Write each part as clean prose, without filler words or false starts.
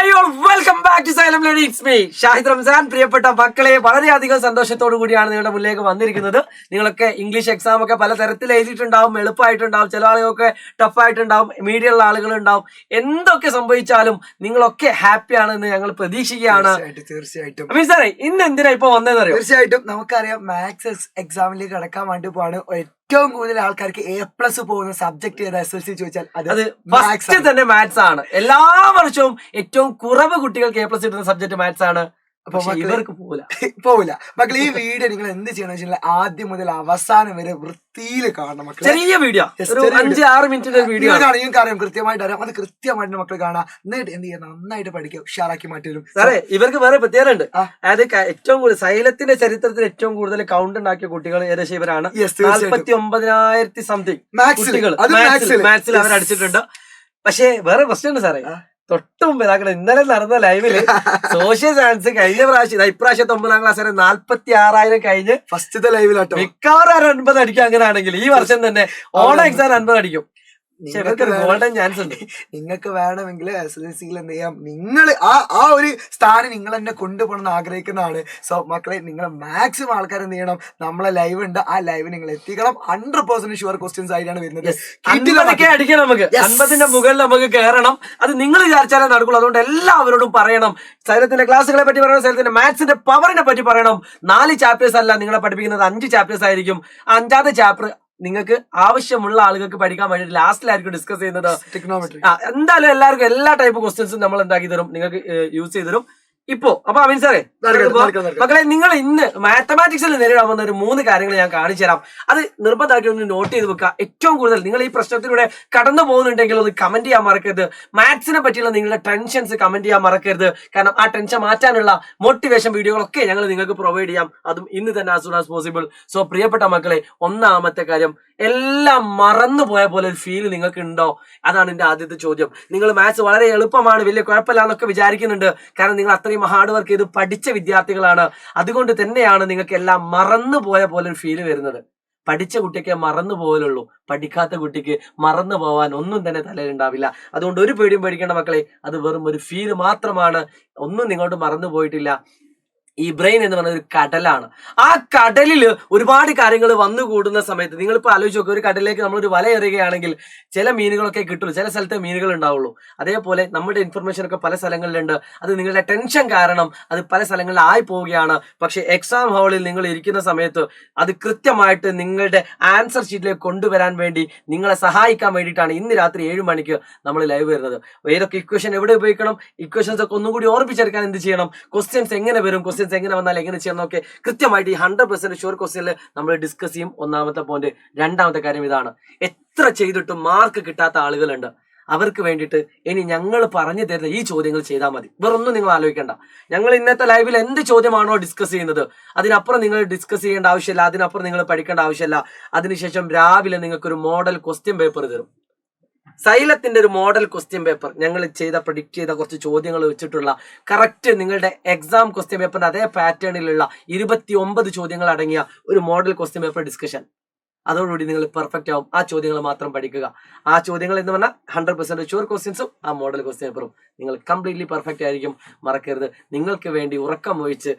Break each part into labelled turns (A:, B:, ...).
A: Hi all, welcome back to Xylem lady. It's me Shahid Ramzan. പ്രിയപ്പെട്ട മക്കളെ, വളരെയധികം സന്തോഷത്തോടു കൂടിയാണ് നിങ്ങളുടെ മുന്നിലേക്ക് വന്നിരിക്കുന്നത്. നിങ്ങളൊക്കെ ഇംഗ്ലീഷ് എക്സാം ഒക്കെ പല തരത്തിൽ എഴുതിയിട്ടുണ്ടാവും, എളുപ്പമായിട്ടുണ്ടാവും, ചില ആളുകളൊക്കെ ടഫായിട്ടുണ്ടാവും, മീഡിയമുള്ള ആളുകളുണ്ടാവും. എന്തൊക്കെ സംഭവിച്ചാലും നിങ്ങളൊക്കെ ഹാപ്പിയാണെന്ന് ഞങ്ങൾ പ്രതീക്ഷിക്കുകയാണ്.
B: തീർച്ചയായിട്ടും
A: അമീൻ സാറേ, ഇന്ന് എന്തിനാ ഇപ്പൊ വന്നതെന്നറിയോ?
B: തീർച്ചയായിട്ടും നമുക്കറിയാം, മാത്സ് എക്സാമിലേക്ക് കടക്കാൻ വേണ്ടി പോവാണ്. ഏറ്റവും കൂടുതൽ ആൾക്കാർക്ക് A+ പോകുന്ന സബ്ജക്ട് ഏതാ SSLC ചോദിച്ചാൽ
A: അത് ഫസ്റ്റ് തന്നെ മാത്സ് ആണ്. എല്ലാ വർഷവും ഏറ്റവും കുറവ് കുട്ടികൾക്ക് A+ കിട്ടുന്ന സബ്ജക്ട് മാത്സ് ആണ്. അപ്പൊ ഇവർക്ക്
B: പോവില്ല മക്കൾ. ഈ വീഡിയോ നിങ്ങൾ എന്ത് ചെയ്യണം വെച്ചാൽ ആദ്യം മുതൽ അവസാനം വരെ വൃത്തിയിൽ കാണണം മക്കൾ.
A: ചെറിയ വീഡിയോ, 5-6 മിനിറ്റിന്റെ വീഡിയോ
B: നിങ്ങൾക്ക് അറിയാം, കൃത്യമായിട്ട് അറിയാം. അത് കൃത്യമായിട്ട് മക്കൾ കാണാം. എന്നിട്ട് എന്ത് ചെയ്യാം, നന്നായിട്ട് പഠിക്കുക, ഉഷാറാക്കി മാറ്റിവരും.
A: സാറേ, ഇവർക്ക് വേറെ പ്രത്യേകത ഉണ്ട്. അതായത് ഏറ്റവും കൂടുതൽ സൈലത്തിന്റെ ചരിത്രത്തിൽ ഏറ്റവും കൂടുതൽ കൗണ്ട് ഉണ്ടാക്കിയ കുട്ടികൾ ഏകദേശം ഇവരാണ്. 49,000 സംതിങ് കുട്ടികൾ മാത്സിൽ അവർ അടിച്ചിട്ടുണ്ട്. പക്ഷേ വേറെ പ്രശ്നം ഉണ്ട് സാറേ. തൊട്ട് മുമ്പ് ഇന്നലെ നടന്ന ലൈവില് സോഷ്യൽ സയൻസ് കഴിഞ്ഞ പ്രാവശ്യം, ഇപ്രാവശ്യത്തെ 9ാം ക്ലാസ് വരെ 46,000 കഴിഞ്ഞ്
B: ഫസ്റ്റത്തെ ലൈവിലാട്ടോ.
A: മിക്കവാറും 50 അടിക്കും. അങ്ങനെയാണെങ്കിൽ ഈ വർഷം തന്നെ ഓണം എക്സാം 50 അടിക്കും. ഗോൾഡൻ ചാൻസ് ഉണ്ട്.
B: നിങ്ങൾക്ക് വേണമെങ്കിൽ SSLCയിൽ എന്ത് ചെയ്യാം, നിങ്ങൾ ആ ഒരു സ്ഥാനം നിങ്ങൾ തന്നെ കൊണ്ടുപോകണമെന്ന് ആഗ്രഹിക്കുന്നതാണ്. സോ മക്കളെ, നിങ്ങൾ മാക്സിമം ആൾക്കാർ എന്ത് ചെയ്യണം, നമ്മളെ ലൈവ് ഉണ്ട്, ആ ലൈവ് നിങ്ങൾ എത്തിക്കണം. 100% ഷുവർ ക്വസ്റ്റ്യൻസ് ആയിട്ടാണ് വരുന്നത്.
A: അടിക്കണം, നമുക്ക് 50ന്റെ മുകളിൽ നമുക്ക് കയറണം. അത് നിങ്ങൾ വിചാരിച്ചാലേ നടക്കുള്ളൂ. അതുകൊണ്ട് എല്ലാവരോടും പറയണം, സൈലത്തിന്റെ ക്ലാസ്സുകളെ പറ്റി പറയണം, സൈലത്തിന്റെ മാത്സിന്റെ പവറിനെ പറ്റി പറയണം. 4 ചാപ്റ്റേഴ്സ് അല്ല നിങ്ങളെ പഠിപ്പിക്കുന്നത്, 5 ചാപ്റ്റേഴ്സ് ആയിരിക്കും. 5ാമത്തെ ചാപ്റ്റർ നിങ്ങൾക്ക് ആവശ്യമുള്ള ആളുകൾക്ക് പഠിക്കാൻ വേണ്ടി ലാസ്റ്റിലായിരിക്കും ഡിസ്കസ് ചെയ്യുന്നത്.
B: ടെക്നോമെട്രി
A: എന്തായാലും എല്ലാവർക്കും എല്ലാ ടൈപ്പ് ക്വസ്റ്റ്യൻസും നമ്മൾ എന്താക്കി തരും, നിങ്ങൾക്ക് യൂസ് ചെയ്ത് തരും. ഇപ്പോ അപ്പൊ അമീൻ സാറേ, മക്കളെ, നിങ്ങൾ ഇന്ന് മാത്തമാറ്റിക്സിൽ നേരിടാൻ വന്ന ഒരു 3 കാര്യങ്ങൾ ഞാൻ കാണിച്ചു തരാം. അത് നിർബന്ധമായിട്ട് ഒന്ന് നോട്ട് ചെയ്ത് വെക്കുക. ഏറ്റവും കൂടുതൽ നിങ്ങൾ ഈ പ്രശ്നത്തിലൂടെ കടന്നു പോകുന്നുണ്ടെങ്കിൽ ഒന്ന് കമന്റ് ചെയ്യാൻ മറക്കരുത്. മാത്സിനെ പറ്റിയുള്ള നിങ്ങളുടെ ടെൻഷൻസ് കമന്റ് ചെയ്യാൻ മറക്കരുത്. കാരണം ആ ടെൻഷൻ മാറ്റാനുള്ള മോട്ടിവേഷൻ വീഡിയോകളൊക്കെ ഞങ്ങൾ നിങ്ങൾക്ക് പ്രൊവൈഡ് ചെയ്യാം. അതും ഇന്ന് തന്നെ as soon as possible. So പ്രിയപ്പെട്ട മക്കളെ, ഒന്നാമത്തെ കാര്യം, എല്ലാം മറന്നു പോയ പോലെ ഒരു ഫീൽ നിങ്ങൾക്ക് ഉണ്ടോ? അതാണ് എന്റെ ആദ്യത്തെ ചോദ്യം. നിങ്ങൾ മാത്സ് വളരെ എളുപ്പമാണ്, വലിയ കുഴപ്പമില്ല എന്നൊക്കെ വിചാരിക്കുന്നുണ്ട്. കാരണം നിങ്ങൾ അത്രയും ഹാർഡ് വർക്ക് ചെയ്ത് പഠിച്ച വിദ്യാർത്ഥികളാണ്. അതുകൊണ്ട് തന്നെയാണ് നിങ്ങൾക്ക് എല്ലാം മറന്നു പോയ പോലെ ഒരു ഫീല് വരുന്നത്. പഠിച്ച കുട്ടിക്ക് മറന്നു പോകലുള്ളൂ, പഠിക്കാത്ത കുട്ടിക്ക് മറന്നു പോവാൻ ഒന്നും തന്നെ തലയിലുണ്ടാവില്ല. അതുകൊണ്ട് ഒരു പേടിയും പേടിക്കേണ്ട മക്കളെ. അത് വെറും ഒരു ഫീല് മാത്രമാണ്, ഒന്നും നിങ്ങളോട് മറന്നു പോയിട്ടില്ല. ഈ ബ്രെയിൻ എന്ന് പറയുന്ന ഒരു കടലാണ്. ആ കടലില് ഒരുപാട് കാര്യങ്ങൾ വന്നു കൂടുന്ന സമയത്ത് നിങ്ങളിപ്പോൾ ആലോചിച്ച് നോക്കുക, ഒരു കടലിലേക്ക് നമ്മളൊരു വല എറിയുകയാണെങ്കിൽ ചില മീനുകളൊക്കെ കിട്ടുള്ളൂ, ചില സ്ഥലത്തെ മീനുകൾ ഉണ്ടാവുള്ളൂ. അതേപോലെ നമ്മുടെ ഇൻഫർമേഷൻ ഒക്കെ പല സ്ഥലങ്ങളിലുണ്ട്. അത് നിങ്ങളുടെ ടെൻഷൻ കാരണം അത് പല സ്ഥലങ്ങളിൽ ആയി പോവുകയാണ്. പക്ഷെ എക്സാം ഹാളിൽ നിങ്ങൾ ഇരിക്കുന്ന സമയത്ത് അത് കൃത്യമായിട്ട് നിങ്ങളുടെ ആൻസർ ഷീറ്റിലേക്ക് കൊണ്ടുവരാൻ വേണ്ടി നിങ്ങളെ സഹായിക്കാൻ വേണ്ടിയിട്ടാണ് ഇന്ന് രാത്രി 7 മണിക്ക് നമ്മൾ ലൈവ് വരുന്നത്. ഏതൊക്കെ ഇക്വേഷൻ എവിടെ ഉപയോഗിക്കണം, ഇക്വേഷൻസ് ഒക്കെ ഒന്നും കൂടി ഓർമ്മിച്ചെടുക്കാൻ എന്ത് ചെയ്യണം, ക്വസ്റ്റ്യൻസ് എങ്ങനെ വരും, ക്വസ്റ്റ്യൻസ് എങ്ങനെ വന്നാൽ എങ്ങനെ ചെയ്യണമെന്നൊക്കെ കൃത്യമായിട്ട് ഈ 100% ഷുവർ ക്വസ്റ്റ്യനിൽ നമ്മൾ ഡിസ്കസ് ചെയ്യും. ഒന്നാമത്തെ പോയിന്റ്. രണ്ടാമത്തെ കാര്യം ഇതാണ്, എത്ര ചെയ്തിട്ടും മാർക്ക് കിട്ടാത്ത ആളുകളുണ്ട്. അവർക്ക് വേണ്ടിയിട്ട് ഇനി ഞങ്ങൾ പറഞ്ഞു തരുന്ന ഈ ചോദ്യങ്ങൾ ചെയ്താൽ മതി. വേറൊന്നും നിങ്ങൾ ആലോചിക്കേണ്ട. ഞങ്ങൾ ഇന്നത്തെ ലൈവിൽ എന്ത് ചോദ്യമാണോ ഡിസ്കസ് ചെയ്യുന്നത്, അതിനപ്പുറം നിങ്ങൾ ഡിസ്കസ് ചെയ്യേണ്ട ആവശ്യമില്ല, അതിനപ്പുറം നിങ്ങൾ പഠിക്കേണ്ട ആവശ്യമില്ല. അതിനുശേഷം രാവിലെ നിങ്ങൾക്കൊരു മോഡൽ ക്വസ്റ്റ്യൻ പേപ്പർ തരും. സൈലത്തിന്റെ ഒരു മോഡൽ ക്വസ്റ്റ്യൻ പേപ്പർ, ഞങ്ങൾ പ്രിഡിക്റ്റ് ചെയ്ത കുറച്ച് ചോദ്യങ്ങൾ വെച്ചിട്ടുള്ള കറക്റ്റ് നിങ്ങളുടെ എക്സാം ക്വസ്റ്റ്യൻ പേപ്പറിന്റെ അതേ പാറ്റേണിലുള്ള 29 ചോദ്യങ്ങൾ അടങ്ങിയ ഒരു മോഡൽ ക്വസ്റ്റ്യൻ പേപ്പർ ഡിസ്കഷൻ. അതോടുകൂടി നിങ്ങൾ പെർഫെക്റ്റ് ആവും. ആ ചോദ്യങ്ങൾ മാത്രം പഠിക്കുക. ആ ചോദ്യങ്ങൾ എന്ന് പറഞ്ഞാൽ 100% ഷുവർ ക്വസ്റ്റ്യൻസും ആ മോഡൽ ക്വസ്റ്റ്യൻ പേപ്പറും നിങ്ങൾ കംപ്ലീറ്റ്ലി പെർഫെക്റ്റ് ആയിരിക്കും. മറക്കരുത്, നിങ്ങൾക്ക് വേണ്ടി ഉറക്കം ഒഴിച്ച്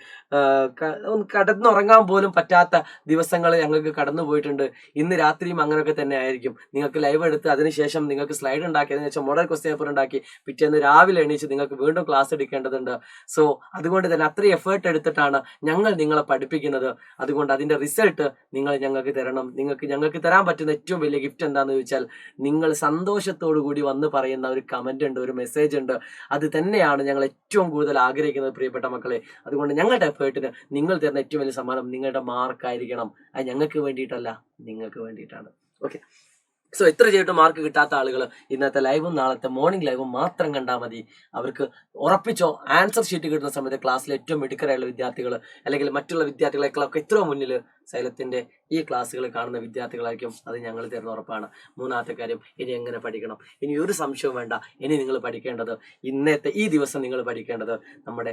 A: കടന്നുറങ്ങാൻ പോലും പറ്റാത്ത ദിവസങ്ങൾ ഞങ്ങൾക്ക് കടന്നു പോയിട്ടുണ്ട്. ഇന്ന് രാത്രിയും അങ്ങനെയൊക്കെ തന്നെ ആയിരിക്കും. നിങ്ങൾക്ക് ലൈവ് എടുത്ത് അതിനുശേഷം നിങ്ങൾക്ക് സ്ലൈഡ് ഉണ്ടാക്കി, അതിനുശേഷം മോഡൽ ക്വസ്റ്റ്യൻ പേപ്പർ ഉണ്ടാക്കി പിറ്റേന്ന് രാവിലെ എണീച്ച് നിങ്ങൾക്ക് വീണ്ടും ക്ലാസ് എടുക്കേണ്ടതുണ്ട്. സോ അതുകൊണ്ട് തന്നെ അത്രയും എഫേർട്ട് എടുത്തിട്ടാണ് ഞങ്ങൾ നിങ്ങളെ പഠിപ്പിക്കുന്നത്. അതുകൊണ്ട് അതിന്റെ റിസൾട്ട് നിങ്ങൾ ഞങ്ങൾക്ക് തരണം. ഞങ്ങൾക്ക് തരാൻ പറ്റുന്ന ഏറ്റവും വലിയ ഗിഫ്റ്റ് എന്താണെന്ന് ചോദിച്ചാൽ, നിങ്ങൾ സന്തോഷത്തോടു കൂടി വന്ന് പറയുന്ന ഒരു കമന്റ് ഉണ്ട്, ഒരു മെസ്സേജ് ഉണ്ട്. അത് തന്നെയാണ് ഞങ്ങൾ ഏറ്റവും കൂടുതൽ ആഗ്രഹിക്കുന്നത് പ്രിയപ്പെട്ട മക്കളെ. അതുകൊണ്ട് ഞങ്ങളുടെ എഫേർട്ടിന് നിങ്ങൾ തരുന്ന ഏറ്റവും വലിയ സമ്മാനം നിങ്ങളുടെ മാർക്കായിരിക്കണം. അത് ഞങ്ങൾക്ക് വേണ്ടിയിട്ടല്ല, നിങ്ങൾക്ക് വേണ്ടിയിട്ടാണ്. ഓക്കെ. സോ എത്ര ചെയ്തിട്ട് മാർക്ക് കിട്ടാത്ത ആളുകൾ ഇന്നത്തെ ലൈവും നാളത്തെ മോർണിംഗ് ലൈവും മാത്രം കണ്ടാൽ മതി. അവർക്ക് ഉറപ്പിച്ചോ, ആൻസർ ഷീറ്റ് കിട്ടുന്ന സമയത്ത് ക്ലാസ്സിലെ ഏറ്റവും മിടുക്കരായുള്ള വിദ്യാർത്ഥികൾ അല്ലെങ്കിൽ മറ്റുള്ള വിദ്യാർത്ഥികളെക്കാളൊക്കെ എത്രയോ മുന്നിൽ സൈലത്തിന്റെ ഈ ക്ലാസ്സുകൾ കാണുന്ന വിദ്യാർത്ഥികളായിരിക്കും, അത് ഞങ്ങൾ തരുന്ന ഉറപ്പാണ്. മൂന്നാമത്തെ കാര്യം, ഇനി എങ്ങനെ പഠിക്കണം, ഇനി ഒരു സംശയവും വേണ്ട. ഇനി നിങ്ങൾ പഠിക്കേണ്ടത്, ഇന്നത്തെ ഈ ദിവസം നിങ്ങൾ പഠിക്കേണ്ടത് നമ്മുടെ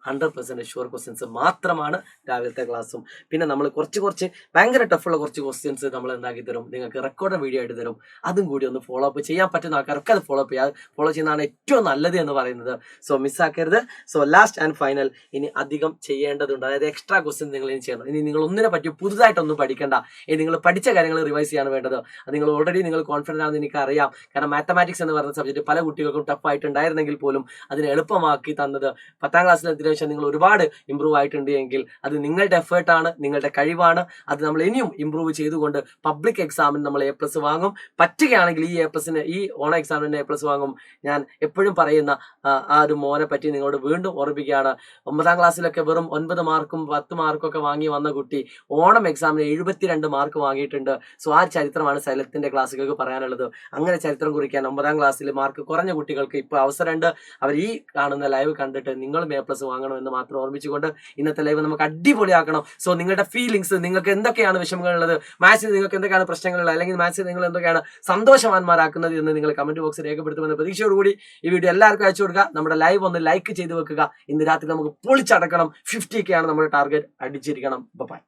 A: 100% ഷുവർ ക്വസ്റ്റ്യൻസ് മാത്രമാണ് രാവിലത്തെ ക്ലാസ്സും. പിന്നെ നമ്മൾ കുറച്ച് ഭയങ്കര ടഫുള്ള കുറച്ച് ക്വസ്റ്റ്യൻസ് നമ്മൾ എന്താക്കി തരും, നിങ്ങൾക്ക് റെക്കോർഡ് വീഡിയോ ആയിട്ട് തരും. അതും കൂടി ഒന്ന് ഫോളോ അപ്പ് ചെയ്യാൻ പറ്റുന്ന ആൾക്കാരൊക്കെ അത് ഫോളോ ചെയ്യുന്നതാണ് ഏറ്റവും നല്ലത് എന്ന് പറയുന്നത്. സോ മിസ്സാക്കരുത്. സോ ലാസ്റ്റ് ആൻഡ് ഫൈനൽ, ഇനി അധികം ചെയ്യേണ്ടതുണ്ട്. അതായത് എക്സ്ട്രാ ക്വസ്റ്റ്യൻ നിങ്ങൾ ഇനി ചെയ്യണം. ഇനി നിങ്ങൾ ഒന്നിനെ പറ്റി പുതുതായിട്ടൊന്നും പഠിക്കേണ്ട. ഇനി നിങ്ങൾ പഠിച്ച കാര്യങ്ങൾ റിവൈസ് ചെയ്യാണ് വേണ്ടത്. അത് നിങ്ങൾ ഓൾറെഡി നിങ്ങൾ കോൺഫിഡൻ്റ് ആണെന്ന് എനിക്ക് അറിയാം. കാരണം മാത്തമാറ്റിക്സ് എന്ന് പറയുന്ന സബ്ജക്റ്റ് പല കുട്ടികൾക്കും ടഫ് ആയിട്ടുണ്ടായിരുന്നെങ്കിൽ പോലും അതിനെ എളുപ്പമാക്കി തന്നത് 10ാം ക്ലാസ്സിലെത്തിയ ശേഷം നിങ്ങൾ ഒരുപാട് ഇമ്പ്രൂവ് ആയിട്ടുണ്ട് എങ്കിൽ അത് നിങ്ങളുടെ എഫേർട്ടാണ്, നിങ്ങളുടെ കഴിവാണ്. അത് നമ്മൾ ഇനിയും ഇമ്പ്രൂവ് ചെയ്തുകൊണ്ട് പബ്ലിക് എക്സാമിന് നമ്മൾ A+ വാങ്ങും. പറ്റുകയാണെങ്കിൽ ഈ ഓണ എക്സാമിന് A+ വാങ്ങും. ഞാൻ എപ്പോഴും പറയുന്ന ആ ഒരു മോനെ പറ്റി നിങ്ങളോട് വീണ്ടും ഓർമ്മിപ്പിക്കുകയാണ്. 9ാം ക്ലാസ്സിലൊക്കെ വെറും 9 മാർക്കും 10 മാർക്കും ഒക്കെ വാങ്ങി വന്ന കുട്ടി ഓണം എക്സാമിന് 72 മാർക്ക് വാങ്ങിയിട്ടുണ്ട്. സോ ആ ചരിത്രമാണ് സൈലത്തിന്റെ ക്ലാസ്സുകൾക്ക് പറയാനുള്ളത്. അങ്ങനെ ചരിത്രം കുറിക്കാൻ 9ാം ക്ലാസ്സിൽ മാർക്ക് കുറഞ്ഞ കുട്ടികൾക്ക് ഇപ്പോൾ അവസരമുണ്ട്. അവർ ഈ കാണുന്ന ലൈവ് കണ്ടിട്ട് നിങ്ങളും A+ വാങ്ങണമെന്ന് മാത്രം ഓർമ്മിച്ചുകൊണ്ട് ഇന്നത്തെ ലൈവ് നമുക്ക് അടിപൊളിയാക്കണം. സോ നിങ്ങളുടെ ഫീലിങ്സ്, നിങ്ങൾക്ക് എന്തൊക്കെയാണ് വിഷമങ്ങളുള്ളത്, മാത്സിൽ നിങ്ങൾക്ക് എന്തൊക്കെയാണ് പ്രശ്നങ്ങളുള്ളത്, അല്ലെങ്കിൽ മാത്സിൽ നിങ്ങൾ എന്തൊക്കെയാണ് സന്തോഷവാന്മാരാക്കുന്നത് എന്ന് നിങ്ങൾ കമന്റ് ബോക്സിൽ രേഖപ്പെടുത്തുമെന്ന പ്രതീക്ഷയോടുകൂടി ഈ വീഡിയോ എല്ലാവർക്കും അയച്ചു കൊടുക്കുക. നമ്മുടെ ലൈവ് ഒന്ന് ലൈക്ക് ചെയ്ത് വെക്കുക. ഇന്ന് രാത്രി നമുക്ക് പൊളിച്ചടക്കണം. 50K ആണ് നമ്മുടെ ടാർഗറ്റ്. അടിച്ചിരിക്കണം. ബൈ.